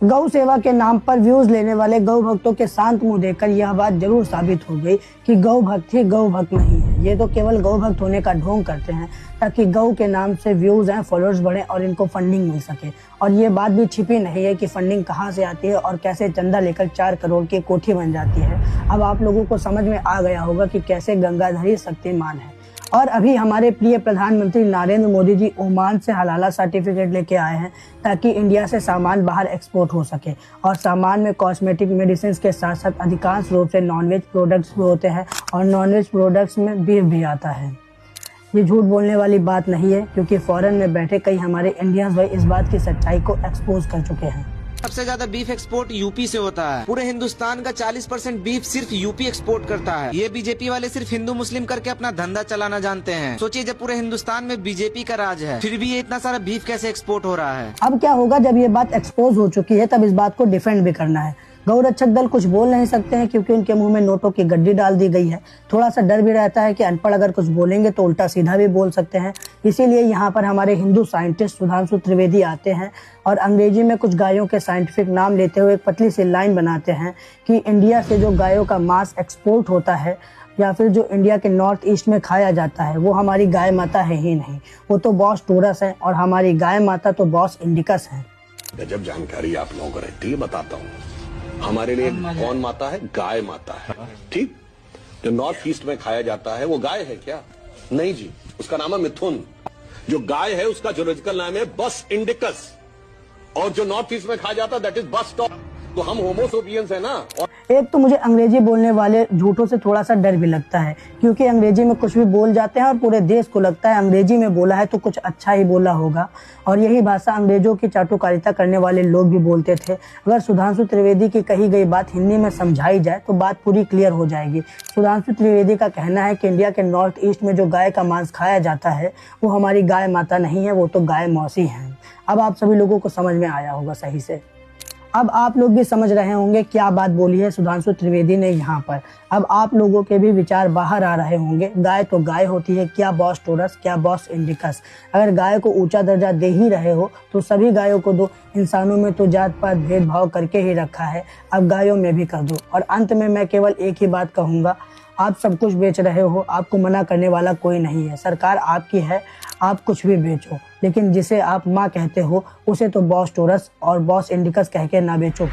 गौ सेवा के नाम पर व्यूज लेने वाले गौ भक्तों के शांत मुंह देखकर यह बात जरूर साबित हो गई कि गौ भक्त ही गौ भक्त नहीं है। ये तो केवल गौ भक्त होने का ढोंग करते हैं ताकि गौ के नाम से व्यूज हैं, फॉलोअर्स बढ़े और इनको फंडिंग मिल सके। और ये बात भी छिपी नहीं है कि फंडिंग कहाँ से आती है और कैसे चंदा लेकर 4 करोड़ की कोठी बन जाती है। अब आप लोगों को समझ में आ गया होगा कि कैसे गंगाधरी शक्तिमान है। और अभी हमारे प्रिय प्रधानमंत्री नरेंद्र मोदी जी ओमान से हलाला सर्टिफिकेट लेके आए हैं ताकि इंडिया से सामान बाहर एक्सपोर्ट हो सके। और सामान में कॉस्मेटिक मेडिसिन के साथ साथ अधिकांश रूप से नॉनवेज प्रोडक्ट्स भी होते हैं और नॉनवेज प्रोडक्ट्स में बीफ भी आता है। ये झूठ बोलने वाली बात नहीं है, क्योंकि फॉरेन में बैठे कई हमारे इंडियंस भाई इस बात की सच्चाई को एक्सपोज कर चुके हैं। सबसे ज्यादा बीफ एक्सपोर्ट यूपी से होता है। पूरे हिंदुस्तान का 40% बीफ सिर्फ यूपी एक्सपोर्ट करता है। ये बीजेपी वाले सिर्फ हिंदू मुस्लिम करके अपना धंधा चलाना जानते हैं। सोचिए, जब पूरे हिंदुस्तान में बीजेपी का राज है, फिर भी ये इतना सारा बीफ कैसे एक्सपोर्ट हो रहा है। अब क्या होगा, जब ये बात एक्सपोज हो चुकी है तब इस बात को डिफेंड भी करना है। गौ रक्षक दल कुछ बोल नहीं सकते हैं क्योंकि उनके मुंह में नोटों की गड्डी डाल दी गई है। थोड़ा सा डर भी रहता है कि अनपढ़ अगर कुछ बोलेंगे तो उल्टा सीधा भी बोल सकते हैं। इसीलिए यहाँ पर हमारे हिंदू साइंटिस्ट सुधांशु त्रिवेदी आते हैं और अंग्रेजी में कुछ गायों के साइंटिफिक नाम लेते हुए एक पतली सी लाइन बनाते हैं कि इंडिया से जो गायों का मांस एक्सपोर्ट होता है या फिर जो इंडिया के नॉर्थ ईस्ट में खाया जाता है वो हमारी गाय माता है ही नहीं, वो तो बॉस टोरस है और हमारी गाय माता तो बॉस इंडिकस है। गजब जानकारी आप लोगों को रहती है, बताता हूँ। हमारे लिए कौन माता है? गाय माता है। ठीक, जो नॉर्थ ईस्ट में खाया जाता है वो गाय है क्या? नहीं जी, उसका नाम है मिथुन। जो गाय है उसका जोलॉजिकल नाम है बस इंडिकस, और जो नॉर्थ ईस्ट में खाया जाता है दैट इज बस टॉप। तो हम होमोसोपियंस है ना। और एक तो मुझे अंग्रेजी बोलने वाले झूठों से थोड़ा सा डर भी लगता है, क्योंकि अंग्रेजी में कुछ भी बोल जाते हैं और पूरे देश को लगता है अंग्रेजी में बोला है तो कुछ अच्छा ही बोला होगा। और यही भाषा अंग्रेजों की चाटुकारिता करने वाले लोग भी बोलते थे। अगर सुधांशु त्रिवेदी की कही गई बात हिंदी में समझाई जाए तो बात पूरी क्लियर हो जाएगी। सुधांशु त्रिवेदी का कहना है कि इंडिया के नॉर्थ ईस्ट में जो गाय का मांस खाया जाता है वो हमारी गाय माता नहीं है, वो तो गाय मौसी है। अब आप सभी लोगों को समझ में आया होगा सही से। अब आप लोग भी समझ रहे होंगे क्या बात बोली है सुधांशु त्रिवेदी ने यहाँ पर। अब आप लोगों के भी विचार बाहर आ रहे होंगे। गाय तो गाय होती है, क्या बॉस टोरस, क्या बॉस इंडिकस। अगर गाय को ऊंचा दर्जा दे ही रहे हो तो सभी गायों को दो। इंसानों में तो जात पात भेदभाव करके ही रखा है, अब गायों में भी कर दो। और अंत में मैं केवल एक ही बात कहूँगा, आप सब कुछ बेच रहे हो, आपको मना करने वाला कोई नहीं है। सरकार आपकी है, आप कुछ भी बेचो, लेकिन जिसे आप माँ कहते हो उसे तो बॉस टोरस और बॉस इंडिकस कह के ना बेचो।